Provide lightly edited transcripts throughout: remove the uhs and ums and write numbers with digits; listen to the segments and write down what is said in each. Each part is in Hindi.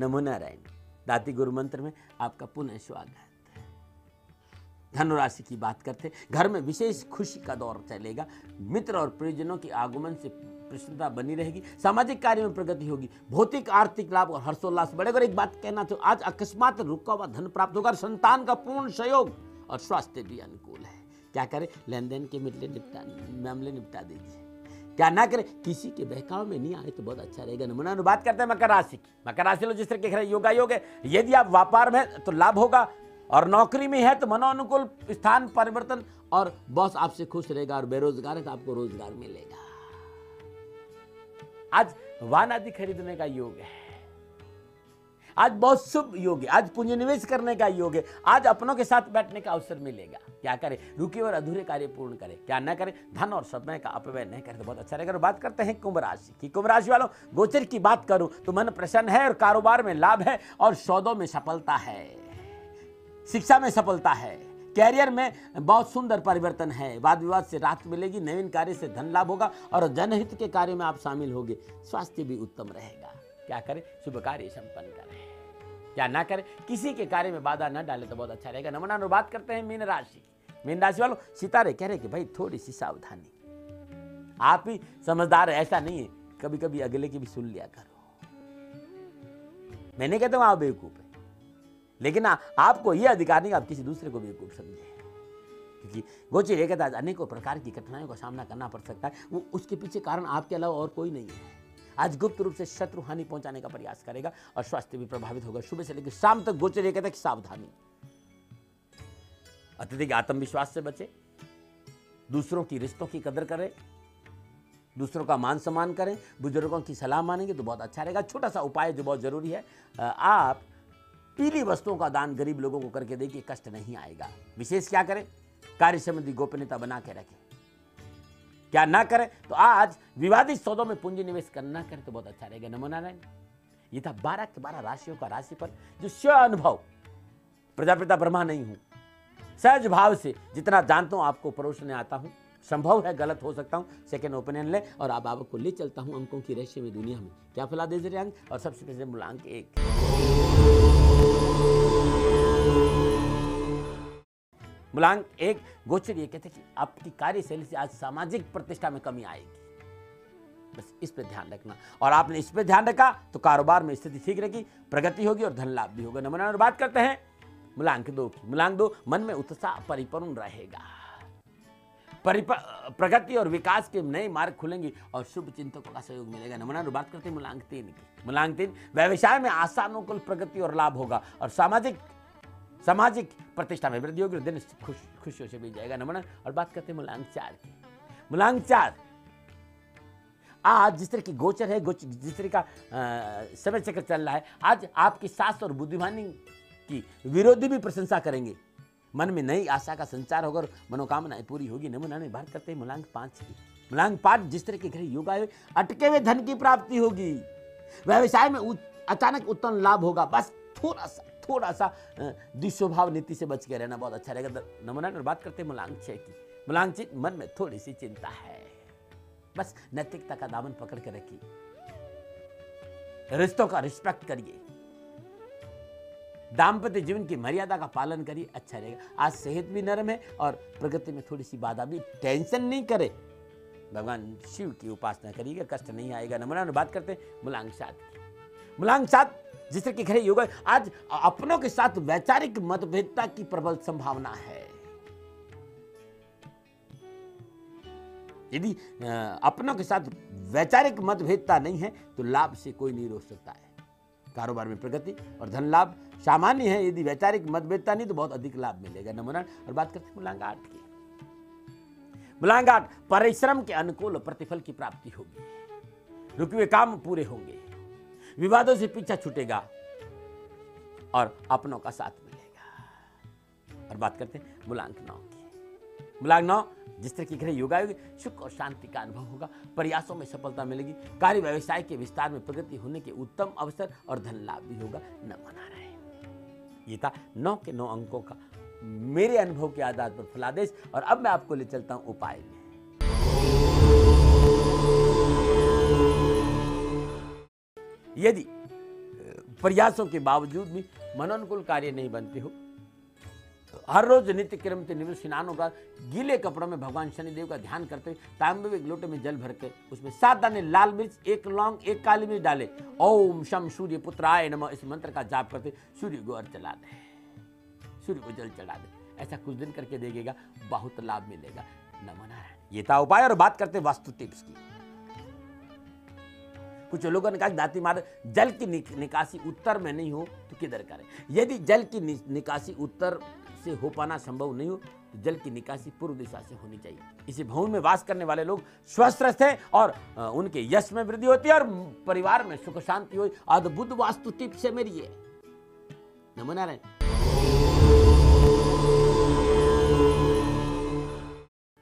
नमो नारायण। दाती गुरु मंत्र में आपका पुनः स्वागत। धनुराशि की बात करते, घर में विशेष खुशी का दौर चलेगा। मित्र और परिजनों के आगमन से प्रसन्नता बनी रहेगी। सामाजिक कार्य में प्रगति होगी। भौतिक आर्थिक लाभ और हर्षोल्लास बढ़ेगा। और एक बात कहना चाहूँ, आज अकस्मात रुका हुआ धन प्राप्त होगा। संतान का पूर्ण सहयोग और स्वास्थ्य भी अनुकूल है। क्या करें, लेन देन के मामले निपटा दीजिए। क्या ना करें, किसी के बहकाव में नहीं आए तो बहुत अच्छा रहेगा। नमूना बात करते हैं मकर राशि की। मकर राशि लो, जिस तरह के योगा योग है। यदि आप व्यापार में तो लाभ होगा, और नौकरी में है तो मनोनुकूल स्थान परिवर्तन, और बॉस आपसे खुश रहेगा। और बेरोजगार है तो आपको रोजगार मिलेगा। आज वाहन आदि खरीदने का योग है। आज बहुत शुभ योग है। आज पूंजी निवेश करने का योग है। आज अपनों के साथ बैठने का अवसर मिलेगा। क्या करें, रुके और अधूरे कार्य पूर्ण करें। क्या न करें, धन और समय का अपव्यय नहीं करें तो बहुत अच्छा रहेगा। और बात करते हैं कुंभ राशि की। कुंभ राशि वालों, गोचर की बात करूं तो मन प्रसन्न है और कारोबार में लाभ है और सौदों में सफलता है। शिक्षा में सफलता है। कैरियर में बहुत सुंदर परिवर्तन है। वाद विवाद से राहत मिलेगी। नवीन कार्य से धन लाभ होगा और जनहित के कार्य में आप शामिल होंगे। स्वास्थ्य भी उत्तम रहेगा। क्या करें, शुभ कार्य संपन्न करें। क्या ना करें, किसी के कार्य में बाधा न डाले तो बहुत अच्छा रहेगा। नमूना बात करते हैं मीन राशि। मीन राशि वालों, सितारे कह रहे कि भाई थोड़ी सी सावधानी। आप ही समझदार है, ऐसा नहीं है। कभी कभी अगले की भी सुन लिया करो। मैं नहीं कहता हूं आप बेवकूफ है, लेकिन आपको यह अधिकार नहीं आप किसी दूसरे को बेवकूफ समझे। क्योंकि गोचर ये कहता है अनेकों प्रकार की कठिनाइयों का सामना करना पड़ सकता है। वो उसके पीछे कारण आपके अलावा और कोई नहीं है। आज गुप्त रूप से शत्रु हानि पहुंचाने का प्रयास करेगा और स्वास्थ्य भी प्रभावित होगा। सुबह से लेकर शाम तक गोचर ये कहता है कि सावधानी। अत्यधिक आत्मविश्वास से बचे। दूसरों की रिश्तों की कदर करें। दूसरों का मान सम्मान करें। बुजुर्गों की सलाह मानेंगे तो बहुत अच्छा रहेगा। छोटा सा उपाय जो बहुत जरूरी है, आप पीली वस्तुओं का दान गरीब लोगों को करके देखिए, कष्ट नहीं आएगा। विशेष क्या करें, कार्य संबंधी गोपनीयता बना के रखें। क्या ना करें तो आज विवादित सौदों में पूंजी निवेश करना करें तो बहुत अच्छा रहेगा। नमो नारायण। ये था 12 के 12 राशियों का राशिफल, जो स्व अनुभव, प्रजापिता ब्रह्मा नहीं हूं, सहज भाव से जितना जानता हूं आपको परोसने आता हूं। संभव है गलत हो सकता हूं, सेकेंड ओपिनियन ले। और अब आपको ले चलता हूं अंकों की रहस्यमय दुनिया में। क्या फला दे रहे अंक, और सबसे पहले मूलांक 1। मूलांक 1 गोचर ये कहते कि आपकी कार्यशैली से आज सामाजिक प्रतिष्ठा में कमी आएगी। बस इस पे ध्यान रखना, और आपने इस पे ध्यान रखा तो कारोबार में स्थिति ठीक रहेगी, प्रगति होगी और धन लाभ भी होगा। नमूना बात करते हैं मूलांक 2 की। मूलांक 2, मन में उत्साह परिपूर्ण रहेगा। प्रगति और विकास के नए मार्ग खुलेंगे और शुभ चिंतकों का सहयोग मिलेगा। नमूना बात करते हैं मूलांक 3 की। मूलांक 3, व्यवसाय में आशानुकूल प्रगति और लाभ होगा और सामाजिक प्रतिष्ठा में वृद्धि होगी। दिन खुशियों से बीत जाएगा। नमूना। और बात करते हैं मूलांक 4 की। मूलांक 4, आज जिस तरह की गोचर है, जिस तरह का समय चक्र चल रहा है, आज आपकी साहस और बुद्धिमानी की विरोधी भी प्रशंसा करेंगे। मन में नई आशा का संचार होगा और मनोकामनाएं पूरी होगी। नमूना में बात करते हैं मूलांक 5 की। मूलांक 5, जिस तरह के घर योगा है, अटके हुए धन की प्राप्ति होगी। व्यवसाय में अचानक उत्तम लाभ होगा। बस थोड़ा सा दुस्वभाव नीति से बच के रहना बहुत अच्छा रहेगा। नमूना में बात करते हैं मूलांक 6 की। मूलांक 6, मन में थोड़ी सी चिंता है। बस नैतिकता का दामन पकड़ के रखिए। रिश्तों का रिस्पेक्ट करिए। दाम्पत्य जीवन की मर्यादा का पालन करिए, अच्छा रहेगा। आज सेहत भी नरम है और प्रगति में थोड़ी सी बाधा भी। टेंशन नहीं करे, भगवान शिव की उपासना करिएगा, कष्ट नहीं आएगा। नमूना बात करते हैं मूलांक 7 की। मूलांक 7, जिस तरह के घरे योग, आज अपनों के साथ वैचारिक मतभेदता की प्रबल संभावना है। यदि अपनों के साथ वैचारिक मतभेदता नहीं है तो लाभ से कोई नहीं रोक सकता है। कारोबार में प्रगति और धन लाभ सामान्य है। यदि वैचारिक मतभेदता नहीं तो बहुत अधिक लाभ मिलेगा। नमूना। और बात करते हैं मूलांक 8 की। मूलांक 8, परिश्रम के अनुकूल प्रतिफल की प्राप्ति होगी। रुके हुए काम पूरे होंगे। विवादों से पीछा छूटेगा और अपनों का साथ मिलेगा। और बात करते हैं मूलांक 9 की। मूलांक 9, जिस तरह की ग्रह योगा होगी, सुख और शांति का अनुभव होगा। प्रयासों में सफलता मिलेगी। कार्य व्यवसाय के विस्तार में प्रगति होने के उत्तम अवसर और धन लाभ भी होगा। नमो नारायण। ये था 9 के 9 अंकों का मेरे अनुभव के आधार पर फलादेश। और अब मैं आपको ले चलता हूं उपाय में। यदि प्रयासों के बावजूद भी मनोनुकूल कार्य नहीं बनते हो। हर रोज नित्य क्रम से निवृत्त स्नान होगा, गीले कपड़ों में भगवान शनिदेव का ध्यान करते हुए तांबे में एक लोटे में जल भर के उसमें 7 दाने लाल मिर्च, 1 लौंग, 1 काली मिर्च डाले, ओम शम सूर्य पुत्राय नमः इस मंत्र का जाप करते सूर्य को अर्घ चला दे, सूर्य को जल चढ़ा दे। ऐसा कुछ दिन करके देखेगा, बहुत लाभ मिलेगा। नमो नारायण। ये था उपाय। और बात करते वास्तु टिप्स की। कुछ लोगों ने कहा दाती महाराज जल की निकासी उत्तर में नहीं हो तो किधर करें। यदि जल की निकासी उत्तर से हो पाना संभव नहीं हो तो जल की निकासी पूर्व दिशा से होनी चाहिए। इसी भवन में वास करने वाले लोग स्वस्थ रहते हैं और उनके यश में वृद्धि होती है और परिवार में सुख शांति हो। अद्भुत वास्तु टिप्स है मेरी ये। नमो नारायण।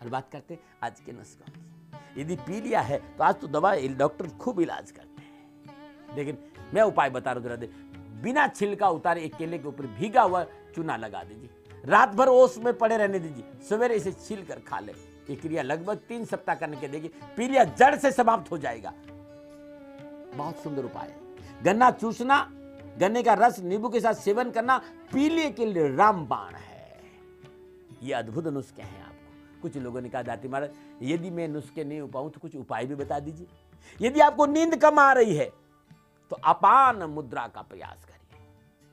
और बात करते आज के नुस्खों की। यदि पी लिया है तो आज तो दवा डॉक्टर खूब इलाज करते हैं, लेकिन मैं उपाय बता रहा हूं। जरा दे बिना छिलका उतारे एक केले के ऊपर भीगा हुआ चूना लगा दीजिए, रात भर ओस में पड़े रहने दीजिए, सवेरे इसे छील कर खा ले। ये क्रिया लगभग 3 सप्ताह करने के देगी, पीलिया जड़ से समाप्त हो जाएगा। बहुत सुंदर उपाय है। गन्ना चूसना, गन्ने का रस नींबू के साथ सेवन करना पीलिए के लिए रामबाण है। ये अद्भुत नुस्खे हैं। आपको कुछ लोगों ने कहा दाती महाराज यदि मैं नुस्खे नहीं हो पाऊं तो कुछ उपाय भी बता दीजिए। यदि आपको नींद कम आ रही है तो अपान मुद्रा का प्रयास करिए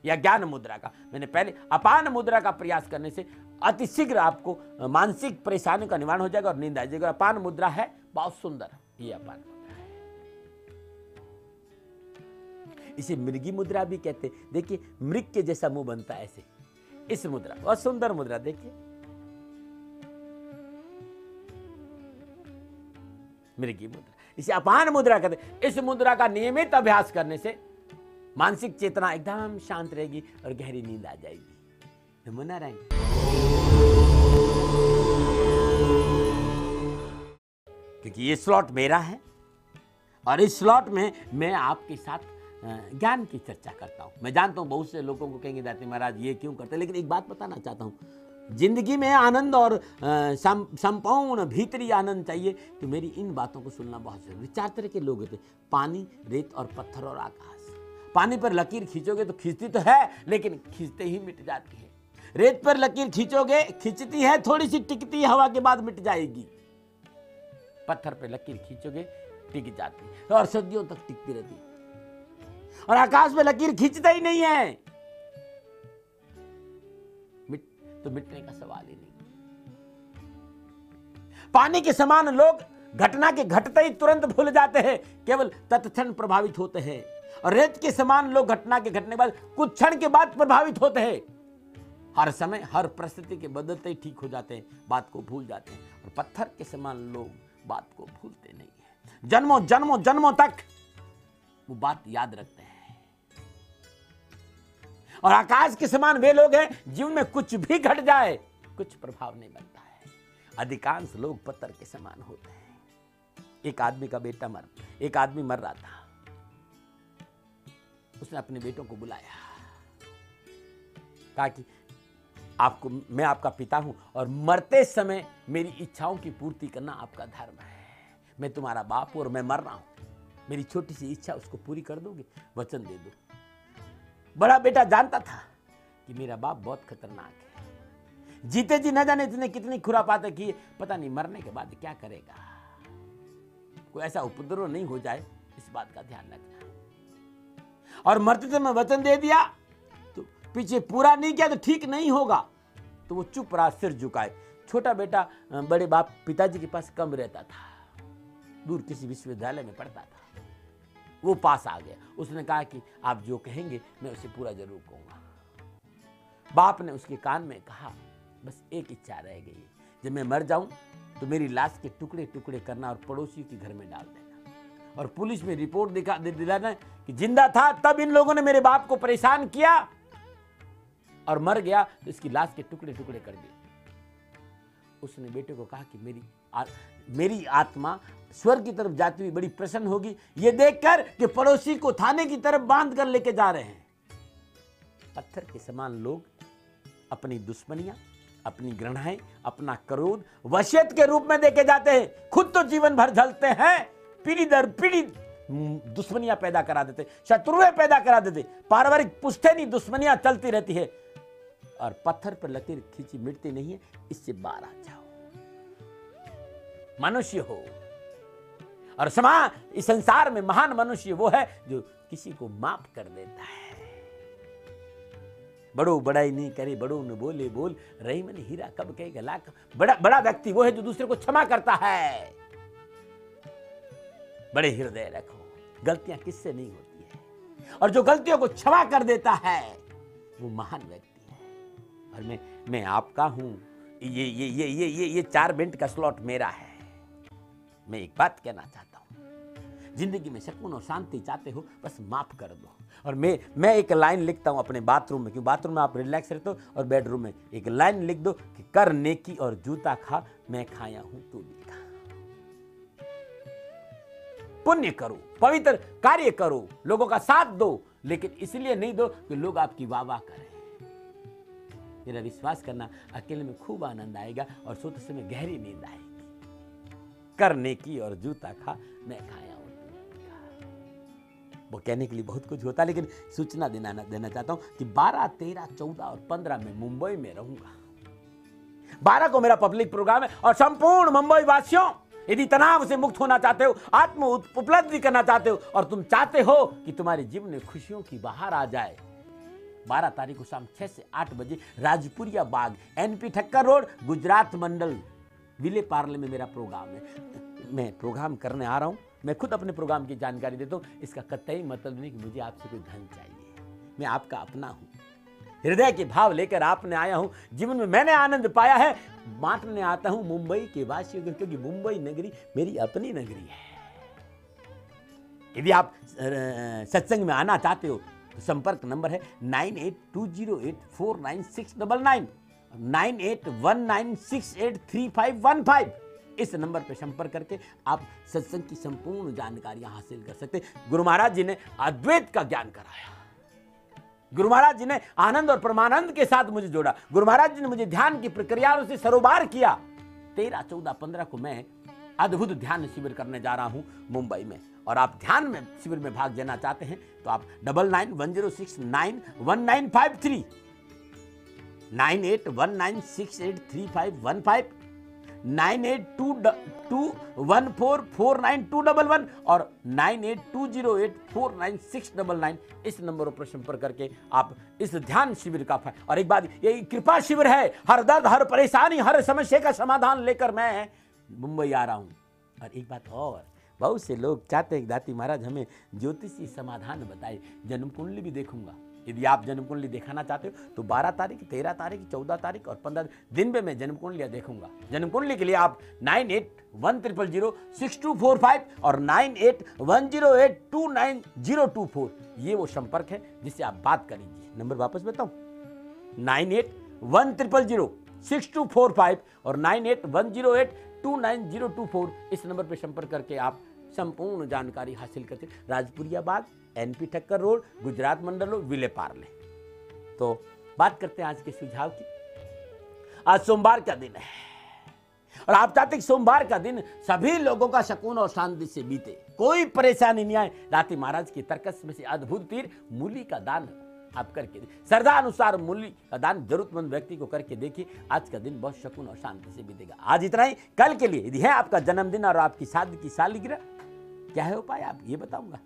या ज्ञान मुद्रा का। मैंने पहले अपान मुद्रा का प्रयास करने से अति शीघ्र आपको मानसिक परेशानियों का निवारण हो जाएगा और नींद आ जाएगी। अपान मुद्रा है बहुत सुंदर, ये अपान मुद्रा है। इसे मृगी मुद्रा भी कहते। देखिए मृग के जैसा मुंह बनता है ऐसे। इस मुद्रा बहुत सुंदर मुद्रा, देखिए मृगी मुद्रा, इसे अपान मुद्रा कहते। इस मुद्रा का नियमित अभ्यास करने से मानसिक चेतना एकदम शांत रहेगी और गहरी नींद आ जाएगी। नमो नारायण। क्योंकि ये स्लॉट मेरा है और इस स्लॉट में मैं आपके साथ ज्ञान की चर्चा करता हूं। मैं जानता हूं बहुत से लोगों को कहेंगे दाती महाराज ये क्यों करते, लेकिन एक बात बताना चाहता हूं, जिंदगी में आनंद और संपूर्ण भीतरी आनंद चाहिए तो मेरी इन बातों को सुनना बहुत जरूरी। 4 तरह के लोग होते, पानी, रेत और पत्थर और आकाश। पानी पर लकीर खींचोगे तो खींचती तो है लेकिन खींचते ही मिट जाती है। रेत पर लकीर खींचोगे, खींचती है, थोड़ी सी टिकती है, हवा के बाद मिट जाएगी। पत्थर पर लकीर खींचोगे टिक जाती है और सदियों तक टिकती रहती है। और आकाश में लकीर खींचता ही नहीं है तो मिटने का सवाल ही नहीं। पानी के समान लोग घटना के घटते ही तुरंत भूल जाते हैं, केवल तत्क्षण प्रभावित होते हैं। और रेत के समान लोग घटना के घटने के बाद कुछ क्षण के बाद प्रभावित होते हैं। हर समय हर परिस्थिति के बदलते ही ठीक हो जाते हैं, बात को भूल जाते हैं। और पत्थर के समान लोग बात को भूलते नहीं है, जन्मों जन्मों जन्मों तक वो बात याद रखते हैं। और आकाश के समान वे लोग हैं जीवन में कुछ भी घट जाए कुछ प्रभाव नहीं बनता है। अधिकांश लोग पत्थर के समान होते हैं। एक आदमी का बेटा एक आदमी मर रहा था। उसने अपने बेटों को बुलाया, कहा कि मैं आपका पिता हूं और मरते समय मेरी इच्छाओं की पूर्ति करना आपका धर्म है। मैं तुम्हारा बाप हूं और मैं मर रहा हूं, मेरी छोटी सी इच्छा उसको पूरी कर दोगे? वचन दे दो। बड़ा बेटा जानता था कि मेरा बाप बहुत खतरनाक है, जीते जी न जाने इसने कितनी खुरापातें की, पता नहीं मरने के बाद क्या करेगा। कोई ऐसा उपद्रव नहीं हो जाए, इस बात का ध्यान रखना। और मरते समय वचन दे दिया तो पीछे पूरा नहीं किया तो ठीक नहीं होगा, तो वो चुप रहा, सिर झुकाए। छोटा बेटा बड़े बाप पिताजी के पास कम रहता था, दूर किसी विश्वविद्यालय में पढ़ता था। वो पास आ गया, उसने कहा कि आप जो कहेंगे मैं उसे पूरा जरूर कहूंगा। बाप ने उसके कान में कहा बस एक इच्छा रह गई है, जब मैं मर जाऊं तो मेरी लाश के टुकड़े टुकड़े करना और पड़ोसियों के घर में डाल देना और पुलिस में रिपोर्ट दिलाना कि जिंदा था तब इन लोगों ने मेरे बाप को परेशान किया और मर गया तो इसकी लाश के टुकड़े टुकड़े कर दिए। उसने बेटे को कहा कि मेरी आत्मा स्वर्ग की तरफ जाती हुई बड़ी प्रसन्न होगी ये देखकर कि पड़ोसी को थाने की तरफ बांध कर लेके जा रहे हैं। पत्थर के समान लोग अपनी दुश्मनियां, अपनी घृणाएं, अपना क्रोध वशियत के रूप में देके जाते हैं, खुद तो जीवन भर जलते हैं, पीढ़ी दर पीढ़ी दुश्मनियां पैदा करा देते, शत्रुएं पैदा करा देते, पारिवारिक पुश्तैनी दुश्मनियां चलती रहती है और पत्थर पर लकीर खींची मिटती नहीं है। इससे बाहर आ जाओ, मनुष्य हो। और इस संसार में महान मनुष्य वो है जो किसी को माफ कर देता है। बड़ो बड़ाई नहीं करे, बड़ों ने बोले बोल, रही मन हीरा कब कहेगा लाख। बड़ा व्यक्ति वो है जो दूसरे को क्षमा करता है। बड़े हृदय रखो, गलतियां किससे नहीं होती है, और जो गलतियों को क्षमा कर देता है वो महान व्यक्ति है। और मैं आपका हूं। ये 4 मिनट का स्लॉट मेरा है। मैं एक बात कहना चाहता हूं, जिंदगी में सुकून और शांति चाहते हो, बस माफ कर दो। और मैं एक लाइन लिखता हूं अपने बाथरूम में, क्योंकि बाथरूम में आप रिलैक्स रहते हो, और बेडरूम में एक लाइन लिख दो कि कर नेकी और जूता खा, मैं खाया हूं तू भी खा। पुण्य करो, पवित्र कार्य करो, लोगों का साथ दो, लेकिन इसलिए नहीं दो कि लोग आपकी वाह करें। मेरा विश्वास करना, अकेले में खूब आनंद आएगा और सोते समय गहरी नींद आएगी। करने की और जूता खा, मैं खाया हूं तू खा। वो कहने के लिए बहुत कुछ होता है, लेकिन सूचना देना चाहता हूं कि 12, 13, 14 और 15 में मुंबई में रहूंगा। 12 को मेरा पब्लिक प्रोग्राम है, और संपूर्ण मुंबई वासियों, यदि तनाव से मुक्त होना चाहते हो, आत्म उपलब्धि करना चाहते हो, और तुम चाहते हो कि तुम्हारे जीवन में खुशियों की बहार आ जाए, 12 तारीख को शाम 6 से 8 बजे राजपुरिया बाग, NP ठक्कर रोड, गुजरात मंडल, विले पार्ले में मेरा प्रोग्राम है। मैं प्रोग्राम करने आ रहा हूं। मैं खुद अपने प्रोग्राम की जानकारी देता हूं। इसका कतई मतलब नहीं कि मुझे आपसे कोई धन चाहिए। मैं आपका अपना हूं, हृदय के भाव लेकर आपने आया हूं। जीवन में मैंने आनंद पाया है, बांटने आता हूं मुंबई के वासियों को, क्योंकि मुंबई नगरी मेरी अपनी नगरी है। यदि आप सत्संग में आना चाहते हो तो संपर्क नंबर है 9820849699, 9819683515। इस नंबर पर संपर्क करके आप सत्संग की संपूर्ण जानकारियां हासिल कर सकते हैं। गुरु महाराज जी ने अद्वैत का ज्ञान कराया, गुरु महाराज जी ने आनंद और परमानंद के साथ मुझे जोड़ा, गुरु महाराज जी ने मुझे ध्यान की प्रक्रियाओं से सरोबार किया। 13, 14, 15 को मैं अद्भुत ध्यान शिविर करने जा रहा हूं मुंबई में, और आप ध्यान में शिविर में भाग लेना चाहते हैं तो आप 9910691953, 9819683515, 9822144921 और 9820849699, इस नंबरों पर संपर्क करके आप इस ध्यान शिविर का और एक बात, ये कृपा शिविर है। हर दर्द, हर परेशानी, हर समस्या का समाधान लेकर मैं मुंबई आ रहा हूं। और एक बात और, बहुत से लोग चाहते हैं दाती महाराज हमें ज्योतिषी समाधान बताए। जन्म कुंडली भी देखूंगा। यदि आप जन्म कुंडली दिखाना चाहते हो तो 12 तारीख, 13 तारीख, 14 तारीख और 15 दिन में मैं जन्म कुंडलियां देखूंगा। जन्म कुंडली के लिए आप 9810006245 और 9810829024, ये वो संपर्क है जिससे आप बात कर लीजिए। नंबर वापस बताऊं, 9810006245 और 9810829024, इस नंबर पर संपर्क करके आप संपूर्ण जानकारी हासिल करते। राजपुरिया बाग, NP ठक्कर रोड, गुजरात मंडल, विले पार्ले। तो बात करते हैं आज के सुझाव की। आज सोमवार का दिन है और आप चाहते हैं सोमवार का दिन सभी लोगों का सुकून और शांति से बीते, कोई परेशानी नहीं आए। दाती महाराज की तरकस में से अद्भुत तीर मूली का दान आप करके श्रद्धा अनुसार मूली का दान जरूरतमंद व्यक्ति को करके देखिए। आज का दिन बहुत सुकून और शांति से बीतेगा। आज इतना ही। कल के लिए यदि है आपका जन्मदिन और आपकी शादी की सालगिरह, क्या है उपाय आप ये बताऊंगा।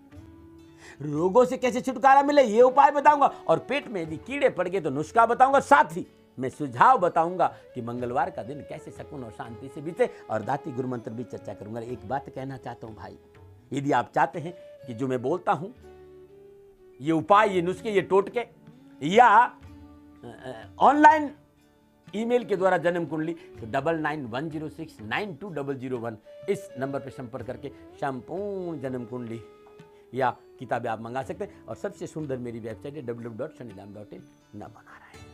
रोगों से कैसे छुटकारा मिले ये उपाय बताऊंगा, और पेट में यदि कीड़े पड़ गए तो नुस्खा बताऊंगा। साथ ही मैं सुझाव बताऊंगा कि मंगलवार का दिन कैसे सुकून और शांति से बीते, और दाती गुरु मंत्र भी चर्चा करूंगा। एक बात कहना चाहता हूं भाई, यदि आप चाहते हैं कि जो मैं बोलता हूं ये उपाय, ये नुस्खे, ये टोटके, या ऑनलाइन ईमेल के द्वारा जन्म कुंडली, तो 9910692001 इस नंबर पर संपर्क करके संपूर्ण जन्म कुंडली या किताबें आप मंगा सकते हैं। और सबसे सुंदर मेरी वेबसाइट है www.shanidam.in। नमो नारायण।